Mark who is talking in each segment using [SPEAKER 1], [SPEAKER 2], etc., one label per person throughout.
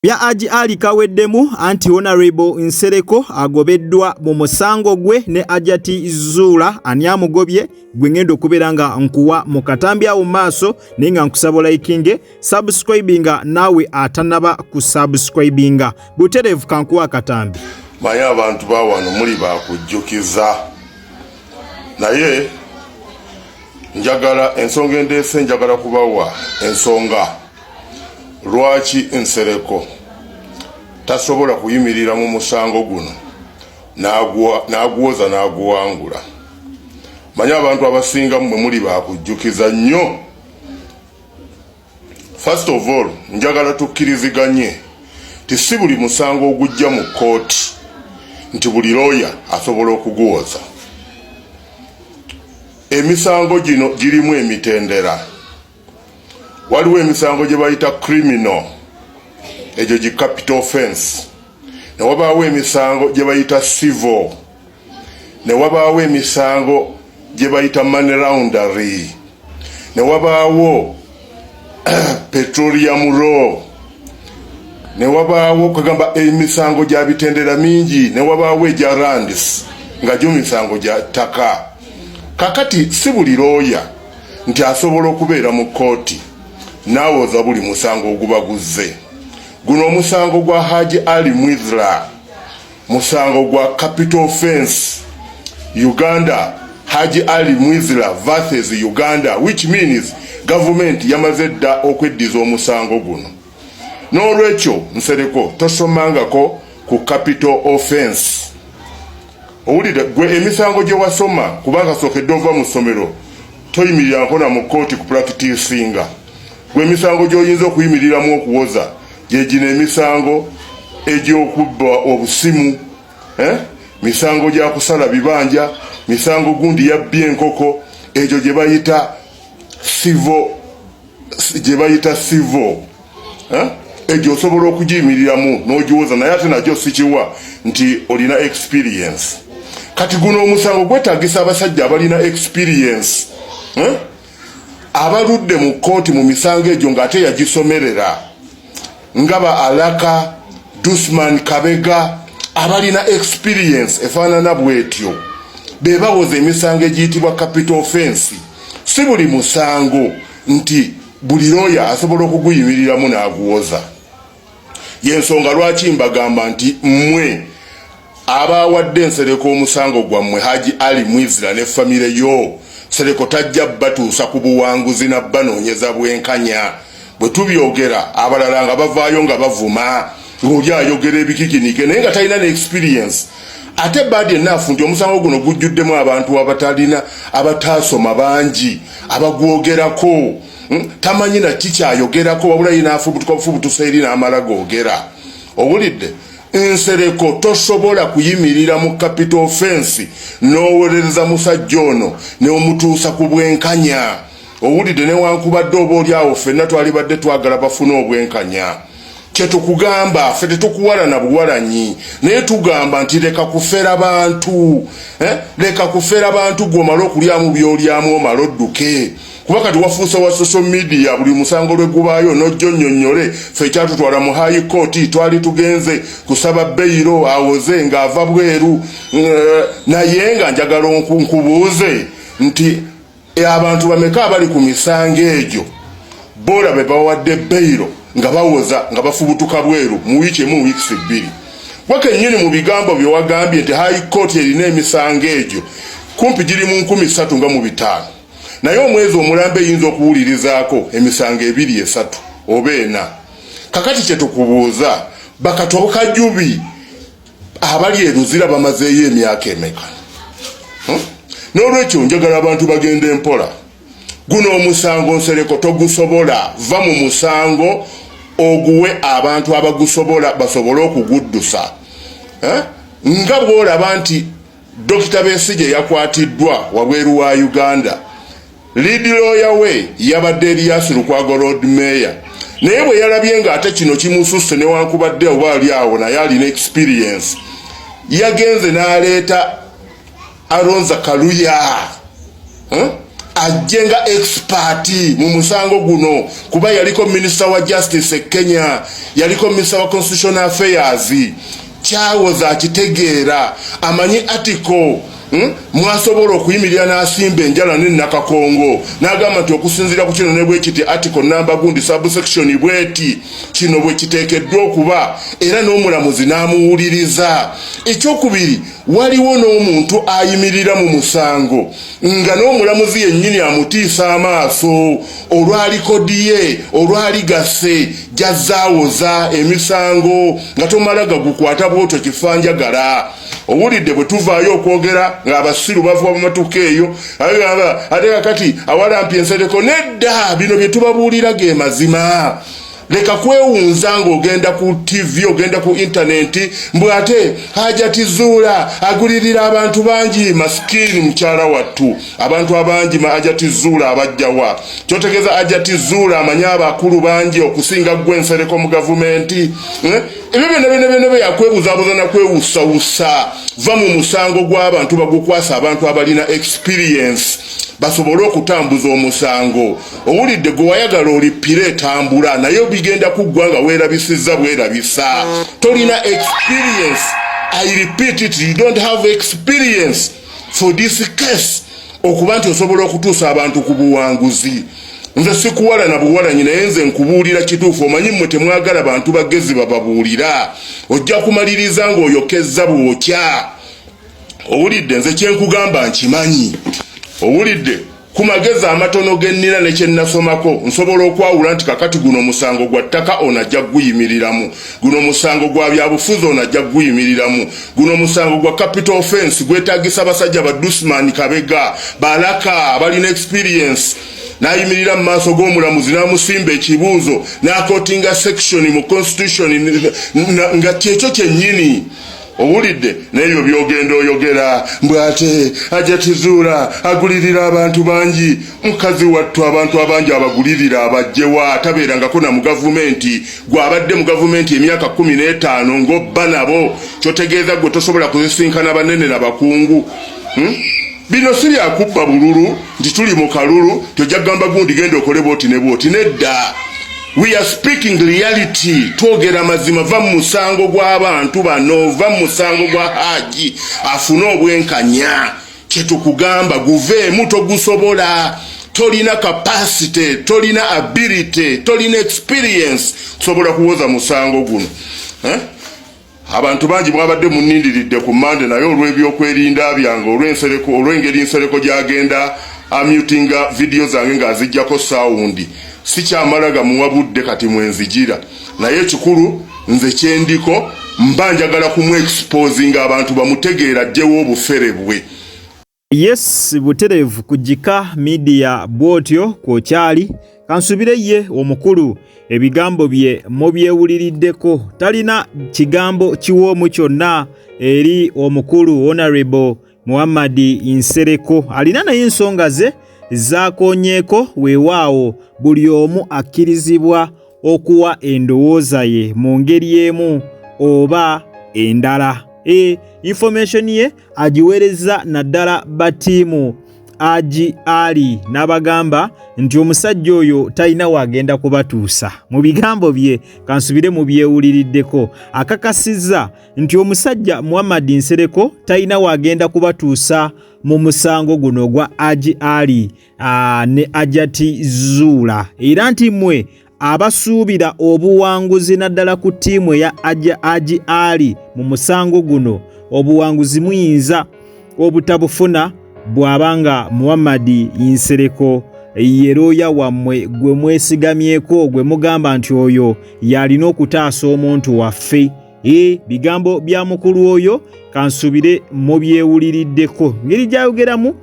[SPEAKER 1] Bya Haji Ali kaweddemu anti Honorable Nsereko agobeddwa mu musango gwe ne Ajati Zula ani amugobye gwe ngendo okubeera nga nkuwa mu katambi awo maaso naye nga nkusaba likinge subscribinga nawe atanaba ku subscribinga buterevu kankuwa akatambi
[SPEAKER 2] manye abantu bawano muli bakujjukiza naye njagala ensonga endeese njagala kubawa ensonga lwaki Nsereko tasobola kuyimirira mu musango guno n'aguwoza n'aguwangula. Manye abantu abasinga mmwe muli bakujjukiza nnyo. First of all, njagala tukkiriziganye ti si buli musango ogujja mu kooti nti buli lawyer asobola okuguwoza. Emisango gino girimu emitendera. Waliwo emisango gye bayita criminal, egyo gi capital offense. Ne wabaawo emisango gye bayita civil. Ne wabaawo emisango gye bayita money laundering. Ne wabaawo petroleum law. Ne wabaawo kagamba emisango gya bitendera mingi. Ne wabaawo egya lands nga gyo misango gya ttaka. Kakati si buli lawyer nti asobola okubeera mu kooti n'awoza buli musango ogubaguzze. Guno omusango gwa Haji Ali Mwizra, musango gwa capital offense Uganda, Haji Ali Mwizra versus Uganda, which means government yamaze dda okweddiza omusango guno. N'olwekyo Nsereko tosomangako ku capital offense. Owulire gwe emisango gye wasoma kubanga sookedde ova mu ssomero toyimirira nkona mu kooti ku practicinga. Gwe emisango gy'oyinza okuyimiriramu okuwoza gye gino emisango egy'okubba obusimu, misango gya kusala bibanja, misango gundi yabbye enkoko, egyo gye bayita civil. Egyo osobola okugiyimiriramo n'ogiwoza naye ate nagyo sikiwa nti olina experience. Kati guno omusango gwetaagisa abasajja abalina experience, abaludde mu kooti mu misango egyo ng'ate yagisomerera ngaba Alaka, Dusman Kabega, abalina experience efaanana bwetyo be bawoza emisango egiyitibwa capital offense. Si buli musango nti buli lawyer asobola okuguyimiriramu n'aguwoza. Yensonga lwaki mbagamba nti mmwe abawadde Nsereko omusango gwammwe Haji Ali Mwizra ne famire yo, Nsereko tajja batuusa ku buwanguzi na banoonyeza bwenkanya. Bwe tubyogera abalala nga bavaayo nga bavuma ng'oli ayogera ebikikinike naye nga talina ne experience. Ate bad enough nti omusango guno gujjuddemu abantu abataasoma bangi abagwogerako. Tamanyi na kikyayogerako wabula yina afubutuka bufubutusa eri n'amala googera. Owulidde? Nsereko tosobola kuyimirira mu capital offense n'owerereza musajja ono n'omutuusa ku bwenkanya. Owulidde newankubadde oba oli awo ffenna twalibadde twagala bafune obwenkanya. Kyetukugamba ffe tetukuwalana buwalanyi naye tugamba nti leka kufera bantu, leka kufera bantu gw'omala okulyamu by'olyamu omala odduke. Kuba kati wafuusa wa social media buli musango lwe gubaayo n'ojjo nnyonnyole ffe kyatutwala mu high court twali tugenze kusaba beyiro awoze ng'ava bweru. Naye nga njagala nkubuuze nti abantu bameka abali ku misango egyo boola be bawadde beyiro nga bawoza nga bafubutuka bweru mu wiiki emu wiikisi bbiri. Wakennyini mu bigambo bye wagambye nti high court erina emisango egyo kumpi giri mu 3,000 nga mu 5. Naye omwezi omulambe eyinza okuwulirizaako emisango 2-3 oba 4. Kakati kyetukubuuza bakatoka jubi abali eruzira bamazeeyo emyaka emeka? N'olwekyo njagala abantu bagende empola. Guno omusango Nsereko togusobola. Va mu musango oguwe abantu abagusobola basobole okuguddusa. Nga bw'olaba nti Dr. Besigye yakwatiddwa wabweru wa Uganda, lead lawyer we yabadde Erias Lukwago Road Mayor. Naye bwe yalabye ng'ate kino kimususse newankubadde oba ali awo naye alina experience, yagenze n'aleeta Alonza Kaluya. ajjenga expert mu musango guno kuba yaliko minister wa justice e Kenya, yaliko minister wa constitutional affairs. Kyawoza akitegeera amanyi article mwasobola okuyimirira n'asimba enjala n'Nakakongo n'agamba nti okusinziira ku kino ne bwe kiti article number gundi subsection bweti kino bwe kiteekeddwa okuba era n'omulamuzi n'amuwuliriza. Ekyokubiri, waliwo n'omuntu ayimirira mu musango nga n'omulamuzi yennyini amutiisa amaaso olwali kodi ye olwali gasse jazaawoza emisango nga tomala gagukwata bwotyo kifanjagala. Owulidde bwe tuvaayo okwogera ng'abasiru bavuba mu matuka eyo ate kakati Awalampi Nsereko nedda bino bye tubabuulira ge mazima. Leka kwewunza ng'ogenda ku TV ogenda ku internet mbwe ate Hajati Zuula agulirira abantu bangi. Maskini mukyala wattu, abantu abangi Hajati Zuula abajjawa. Kyotegeeza Hajati Zuula amanyi abakulu bangi okusinga gwe Nsereko mu gavumenti. Ebyo byonna yakwebuzabuza na kwewusawusa. Va mu musango gw'abantu bagukwasa abantu abalina experience basobole okutambuza omusango. Owulidde gwe wayagala olipire tambula naye bigenda kuggwa nga weerabisizza bwerabisa. Tolina experience. I repeat it, you don't have experience for this case okuba nti osobola okutuusa abantu ku buwanguzi. Nze sikuwala na buwala nyina yenze nkubuulira kituufu. Omanyi mmwe temwagala bantu bagezi bababuulira. Ojja kumaliriza ng'oyokezza bwokya. Owulidde nze kyenkugamba nkimanyi. Owulidde ku magezi amatono gennina ne kyennasomako nsobola okwawula nti kakati guno musango gwa ttaka onajja guyimiriramu, guno musango gwa byabufuzi onajja guyimiriramu, guno musango gwa capital offense gwetaagisa basajja ba Dusman Kabega balaka abalina experience. Nayimirira mu maaso g'omulamuzi n'amusimba ekibuuzo n'akootinga section mu constitution nga kyekyo kyennyini. Owulidde n'ebyo byogenda oyogera mbwe ate Hajati Zuula agulirira abantu bangi. Mukazi wattu abantu abangi abagulirira abajjewa tabeerangako na mu gavumenti. Gw'abadde mu gavumenti emyaka 15 ng'obba nabo. Kyotegeeza gwe tosobola kuzisinkana banene na bakungu. Bino si byakubba bululu nti tuli mu kalulu tojja gamba gundi genda okole bwoti ne bwoti. Nedda. We are speaking reality. Twogera mazima. Va mu musango gw'abantu bano, va mu musango gwa Haji afuna obwenkanya. Kyetukugamba guveemu togusobola. Tolina capacity, tolina ability, tolina experience kusobola kuwoza musango guno. Abantu bangi mwabadde munindiridde ku Mande naye olw'ebyokwerinda byange olw'engeri Nsereko gyagenda amutinga video zange ng'aziggyako sound. Sikyamalaga muwabudde kati mwenzijira naye ekikulu nze kyendiko mba njagala kumwexposing abantu bamutegeera ajjewo obufere bwe.
[SPEAKER 1] Yes, buterevu kujika media bwotyo kwokyali kansubire ye omukulu ebigambo bye mubyewuliriddeko. Talina kigambo kiwoomu kyonna eri omukulu Honorable Muhammad Nsereko. Alina naye ensonga ze zakonyeeko weewaawo buli omu akkirizibwa okuwa endowooza ye mu ngeri emu oba endala. Information ye agiweereza naddala batiimu Haji Ali n'abagamba nti omusajja oyo talina wagenda kubatuusa. Mu bigambo bye kansubire mu byewuliriddeko akakasizza nti omusajja Muhammad Nsereko talina wagenda kubatuusa mu musango guno gwa Haji Ali ne Hajati Zuula, era nti mmwe abasuubira obuwanguzi naddala ku ttiimu ya Haji Ali mu musango guno obuwanguzi muyinza obutabufuna bw'abanga Muhammad Nsereko yeroya wammwe gwe mwesigamyeko gwe mugamba nti oyo yalina okutaasa omuntu waffe. Bigambo bya mukulu oyo kansubire mu byewuliriddeko ngeri gyayogeramu.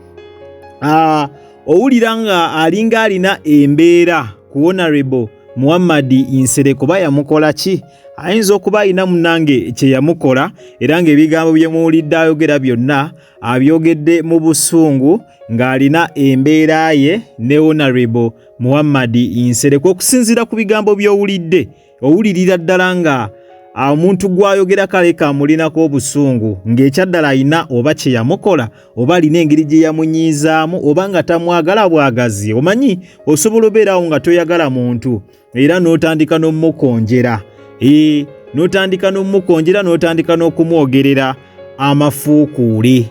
[SPEAKER 1] Owulira nga alinga alina embeera ku Honorable Muhammad Nsereko bayamukola ki? Ayinza okuba alina munange kye yamukola era ng'ebigambo bye muwulidde ayogera byonna abyogedde mu busungu ng'alina embeera ye ne Honorable Muhammad Nsereko. Okusinziira ku bigambo by'owulidde owulirira ddala nga omuntu gwayogera kale kamulinako obusungu ng'ekyaddala ayina oba kye yamukola oba alina engeri gye yamunyiizaamu oba nga tamwagala bwagazi. Omanyi osobola obeerawo nga toyagala muntu era n'otandika n'omukonjera n'otandika n'okumwogerera amafuukuule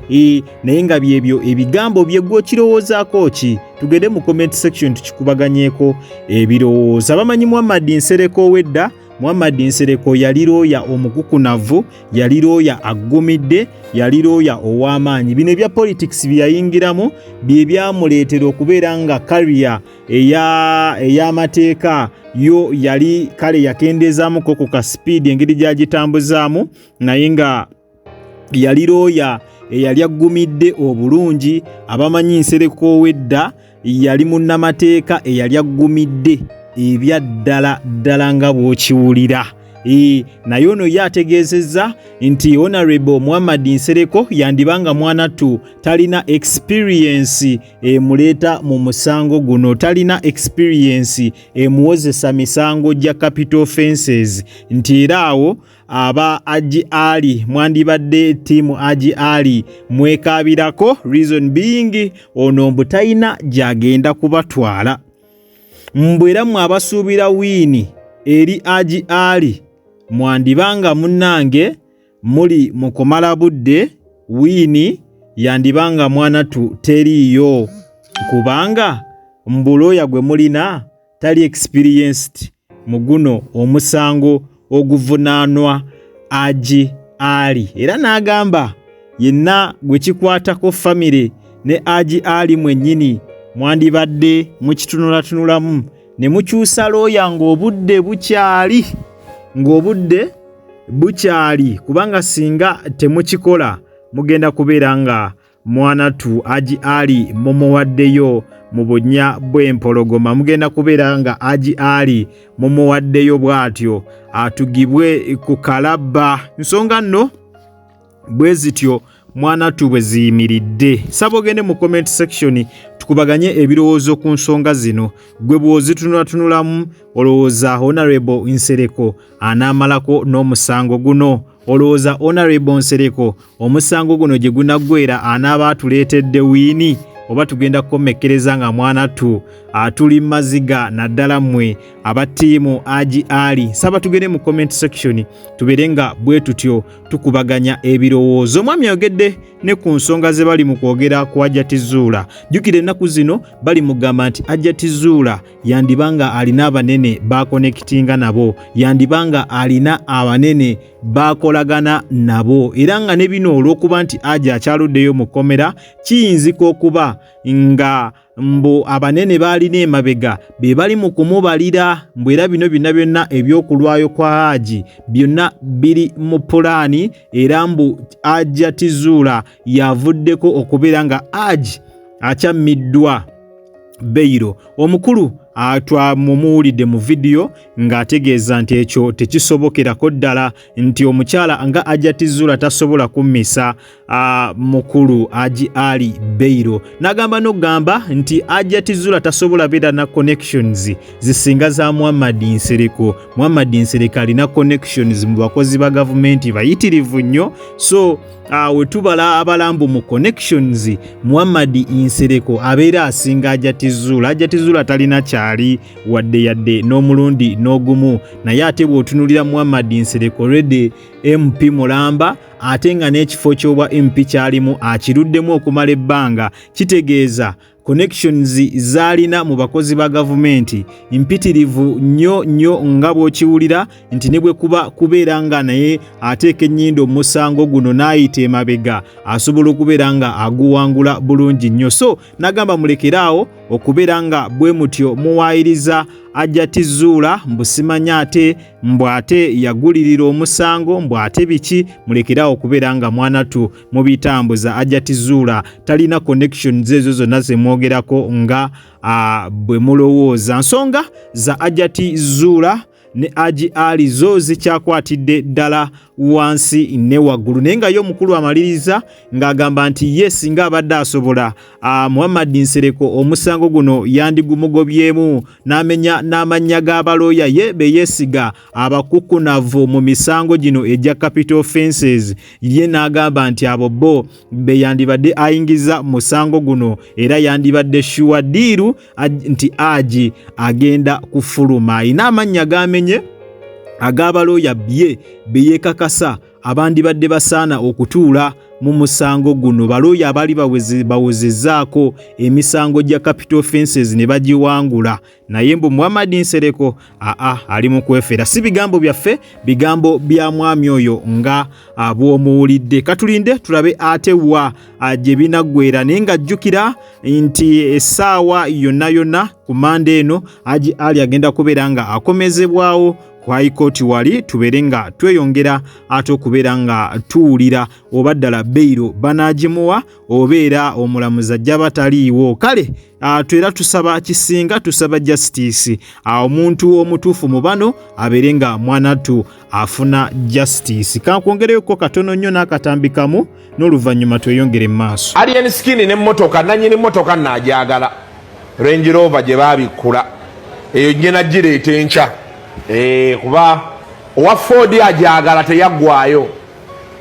[SPEAKER 1] naye nga byebyo ebigambo bye gwe okirowoozaako ki? Tugende mu comment section tukikubaganyeeko ebirowoozo. Abamanyi Muhammad Nsereko ow'edda, Muhammad Nsereko yali looya omukukunavu, yali looya aggumidde, yali looya ow'amaanyi. Bino ebya politics bye yayingiramu bye byamuleetera okubeera nga career ey'amateeka yo yali kale yakendeezaamuko ku ka speed engeri gy'agitambuzaamu, naye nga yali looya eyali aggumidde obulungi. Abamanyi Nsereko ow'edda yali munnamateeka eyali aggumidde ebya ddala nga bw'okiwulira. Naye ono ye ategeezezza nti Honorable Muhammad Nsereko yandibanga mwanattu talina experience emuleeta mu musango guno, talina experience emuwozesa misango gya capital offences, nti era awo aba Haji Ali mwandibadde tiimu Haji Ali mwekaabirako, reason being ono mbu talina gy'agenda kubatwala. Mbwera mwabasuubira wiini eri Haji Ali mwandibanga munnange muli mu kumala budde, wiini yandibanga mwanattu teriiyo, kubanga mbulooya gwe mulina tali experienced mu guno omusango oguvunaanwa Haji Ali. Era n'agamba yenna gwe kikwatako famire ne Haji Ali mwennyini mwandibadde mukitunulatunulamu ne mukyusa looya ng'obudde bukyali, kubanga singa temukikola mugenda kubeera nga mwanattu Haji Ali mumuwaddeyo mu bunnya bw'empologoma, mugenda kubeera nga Haji Ali mumuwaddeyo bw'atyo atugibwe ku kalabba. Nsonga nno bwe zityo mwanattu bwe ziyimiridde. Saba ogende mu comment section tukubaganye ebirowoozo ku nsonga zino. Gwe bw'ozitunulatunulamu olowooza Honorable Nsereko anaamalako n'omusango guno? Olowooza Honorable Nsereko omusango guno gye gunaggwera anaaba atuleetedde wiini, oba tugenda kukomekkereza nga mwanattu atuli maziga naddala mmwe aba ttiimu Haji Ali? Saba tugende mu comment section tubeere nga bwe tutyo tukubaganya ebirowoozo. Omwami ayogedde ne ku nsonga ze bali mu kwogera ku Hajjati Zuula. Jjukira ennaku zino bali mugamba nti Hajjati Zuula yandibanga alina abanene bakonekitinga nabo, yandibanga alina abanene bakolagana nabo, era nga ne bino olw'okuba nti Haji akyaluddeyo mu kkomera kiyinzika okuba nga mbu abanene baalina emabega be bali mu kumubalira, mbu era bino byonna ebyokulwayo kwa Haji byonna biri mu pulaani, era mbu Hajjati Zuula yavuddeko okubeera nga Haji akyammiddwa beyiro. Omukulu twamumuwulidde mu vidiyo ng'ategeeza nti ekyo tekisobokerako ddala, nti omukyala nga Hajjati Zuula tasobola kummisa mukulu Haji Ali beyiro. N'agamba n'okugamba nti Hajjati Zuula tasobola beera na connections zisinga za Muhammad Nsereko. Muhammad Nsereko alina connections mu bakozi ba gavumenti bayitirivu nnyo, so we tubala abalambu mu connections, Muhammad Nsereko abeera asinga Hajjati Zuula. Hajjati Zuula talina kyali wadde n'omulundi n'ogumu, naye ate bw'otunulira Muhammad Nsereko already MP mulamba, ate nga n'ekifo ky'obwa MP kyalimu akiruddemu okumala ebbanga, kitegeeza connections zaalina mu bakozi ba gavumenti mpitirivu nnyo nga bw'okiwulira, nti ne bwe kubeera nga naye ateeka ennyindo mu musango guno n'ayita emabega asobola okubeera nga aguwangula bulungi nnyo. So n'agamba mulekeraawo okubeera nga bwe mutyo muwaayiriza Hajjati Zuula, mbu simanya ate mbu ate yagulirira omusango, mbu ate biki, mulekeraawo okubeera nga mwanattu mubitambuza. Hajjati Zuula talina connections ezo zonna ze mwogerako nga bwe mulowooza. Nsonga za Hajjati Zuula ne Haji Ali zo zikyakwatidde ddala wansi ne waggulu. Naye nga yo omukulu amaliriza ng'agamba nti ye singa abadde asobola Muhammad Nsereko omusango guno yandigumugobyemu n'amenya n'amannya g'abalooya ye be yeesiga abakukunavu mu misango gino egya capital offences. Ye n'agamba nti abo bo be yandibadde ayingiza musango guno era yandibadde shuwa diiru nti aji agenda kufuluma. Ayina amannya g'amenye ag'abalooya bye be yeekakasa abandibadde basaana okutuula mu musango guno. Balooya abaali bawezezzaako emisango gya capital offences ne bagiwangula. Naye mbu Muhammad Nsereko ali mu kwefera. Si bigambo byaffe, bigambo bya mwami oyo nga bw'omuwulidde. Katulinde tulabe ate wa gye binaggweera. Naye ng'ajjukira nti essaawa yonna yonna ku Mande eno Haji Ali agenda kubeera nga akomezebwawo ku High Court wali, tubeere nga tweyongera ate okubeera nga tuwulira oba ddala beyiro banaagimuwa obeera omulamuzi ajja bataliiwo. Kale twera tusaba kisinga, tusaba justice. Omuntu omutuufu mu bano abeere nga mwanattu afuna justice. Kankwongereyoko katono nnyo n'akatambikamu n'oluvannyuma tweyongere mu maaso.
[SPEAKER 3] Alien Skin n'emmotoka, nannyini mmotoka nnaajagala Range Rover gye baabikula eyo nnyina gireeta enkya. Kuba owa Ford ajagala teyaggwayo,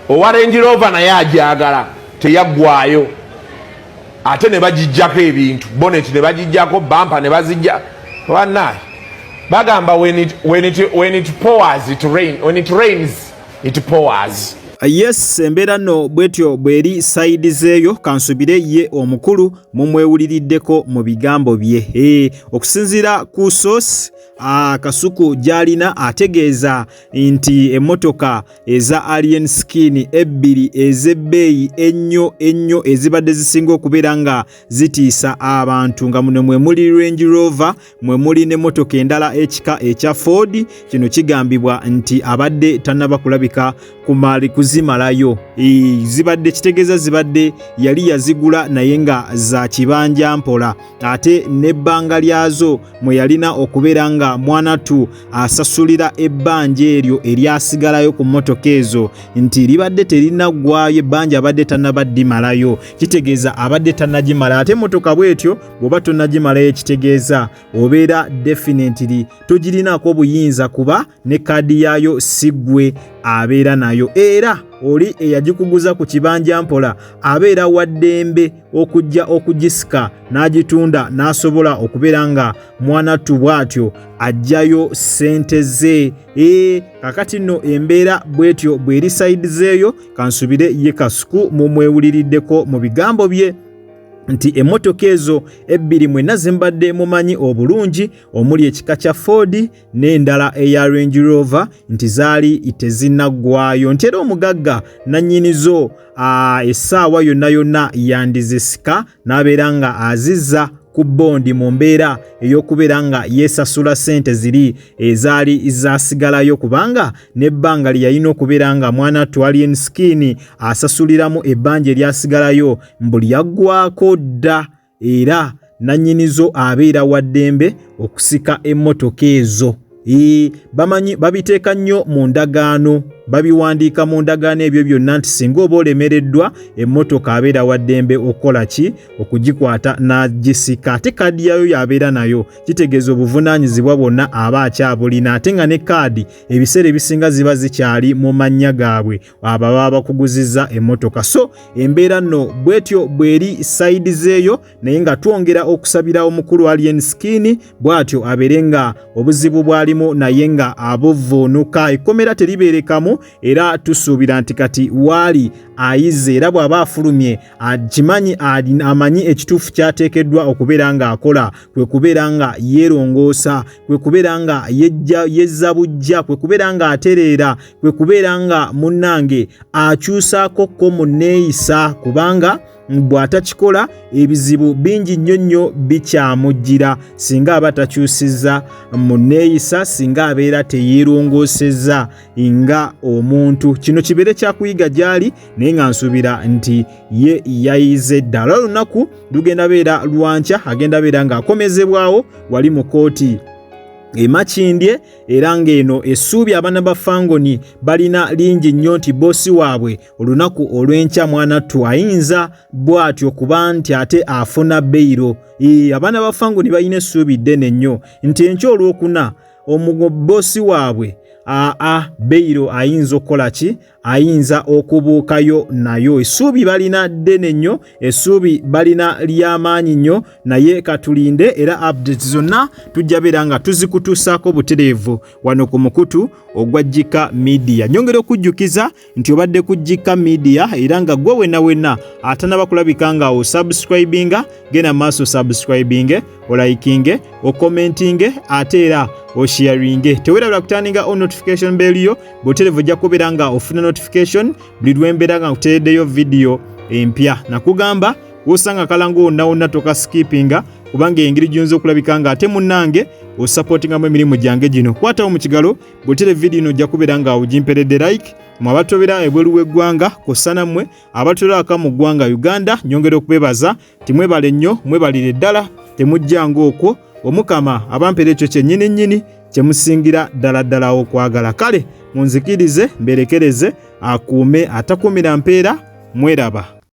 [SPEAKER 3] owa Range Rover naye ajagala teyaggwayo. Ate ne bagijjako ebintu, bonnet ne bagijjako, bumper ne bazijja. Wannaye bagamba when it pours it rain, when it rains it pours.
[SPEAKER 1] Yes, embeera nno bwetyo bweri side zeeyo. Kansubire ye omukulu mumwewuliriddeko mu bigambo bye. Okusinziira ku source Kasuku gy'alina ategeeza nti emmotoka eza Alien Skin ebbiri ez'ebbeeyi ennyo ezibadde zisinga okubeera nga zitiisa abantu, nga muno mwe muli Range Rover, mwe muli n'emmotoka endala ekika ekya Ford. Kino kigambibwa nti abadde tannaba kulabika kuzimalayo. Zibadde kitegeeza zibadde yali yazigula naye nga za kibanja mpola, ate n'ebbanga lyazo mwe yalina okubeera nga mwanattu asasulira ebbanja eryo eryasigalayo ku mmotoka ezo nti libadde terinaggwayo, ebbanja abadde tannabaddimalayo. Kitegeeza abadde tannagimala. Ate emmotoka bwetyo bw'oba tonnagimalayo ekitegeeza obeera definitely togirinaako obuyinza kuba ne kaadi yaayo siggwe abeera nayo, era oli eyagikuguza ku kibanja mpola abeera waddembe okujja okugisika n'agitunda n'asobola okubeera nga mwanattu bw'atyo ajjayo ssente ze. Kakati nno embeera bwetyo bweri side zeeyo. Kansubire ye Kasuku mumwewuliriddeko mu bigambo bye nti emmotoka ezo ebbiri mwenna zimbadde mumanyi obulungi, omuli ekika kya Ford n'endala eya Range Rover, nti zaali tezinaggwayo. Nti era omugagga nannyinizo essaawa yonna yonna yandizisika n'abeera nga azizza ku bondi mu mbeera ey'okubeera nga yeesasula ssente ziri ezaali zasigalayo, kubanga n'ebbanga lye yalina okubeera nga mwanattu Alien Skin asasuliramu ebbanja eryasigalayo mbu lyaggwako dda, era nannyinizo abeera waddembe okusika emmotoka ezo. Bamanyi babiteeka nnyo mu ndagaano, babiwandiika mu ndagaano ebyo byonna nti singa oba olemereddwa emmotoka abeera waddembe okukola ki, okugikwata n'agisika. Ate kaadi yayo yabeera nayo, kitegeeza obuvunaanyizibwa bwonna aba akyabulina. Ate nga ne kaadi ebiseera ebisinga ziba zikyali mu mannya gaabwe abo baba bakuguzizza emmotoka. So embeera nno bwetyo bweri side zeeyo, naye nga twongera okusabira omukulu Alien Skin bw'atyo abeere nga obuzibu bwalimu naye nga abuvuunuka. Ekkomera teribeerekamu, era tusuubira nti kati waali ayize era bw'aba afulumye akimanyi amanyi ekituufu kyateekeddwa okubeera nga akola, kwe kubeera nga yeerongoosa, kwe kubeera nga yezza bujja, kwe kubeera nga atereera, kwe kubeera nga munnange akyusaako mu nneeyisa, kubanga bw'atakikola ebizibu bingi nnyo bikyamujjira singa aba takyusizza mu nneeyisa, singa abeera teyeerongoosezza nga omuntu. Kino kibeere kyakuyiga gy'ali, naye nga nsuubira nti ye yayize ddala. Olunaku lugenda beera lwankya, agenda beera ng'akomezebwawo wali mu kooti emakindye era ng'eno essuubi abaana ba Fangoni balina lingi nnyo nti bossi waabwe olunaku olw'enkya mwanattu ayinza bw'atyo kuba nti ate afuna beyiro. Abaana ba Fangoni balina essuubi ddene nnyo nti enkya olwokuna omubossi waabwe beyiro ayinza okukola ki? Ayinza okubuukayo nayo. Essuubi balina ddene nnyo, essuubi balina ly'amaanyi nnyo, naye katulinde era updates zonna tujja beera nga tuzikutuusaako butereevu wano ku mukutu ogwa Jika Media. Nyongera okujjukiza nti obadde ku Jika Media era nga gwe wenna atanaba kulabika nga osubscribinga, genda maaso subscribinge, olaikinge, okomentinge ate era osharinge. Teweerabula kutandinga on notification bell yo butereevu ojja kubeera nga ofuna notification buli lwembeera nga nkuteereddeyo video empya. Nakugamba wosanga kalango wonna toka skippinga kubanga engeri gyonza okulabika nga ate munnange osupportingamu emirimu gyange gino. Kwatawo mu kigalo butere video ino ojja kubeera nga ogimperedde like. Mu abatobera ebweru w'eggwanga kusana mmwe abatolera aka mu ggwanga Uganda nyongera okubebaza timwebale nnyo mwebalire ddala temujjanga okwo omukama abampera ekyo kyennyini kyemusingira ddala okwagala. Kale munzikirize mberekereze akuume atakuumira mpeera mweraba.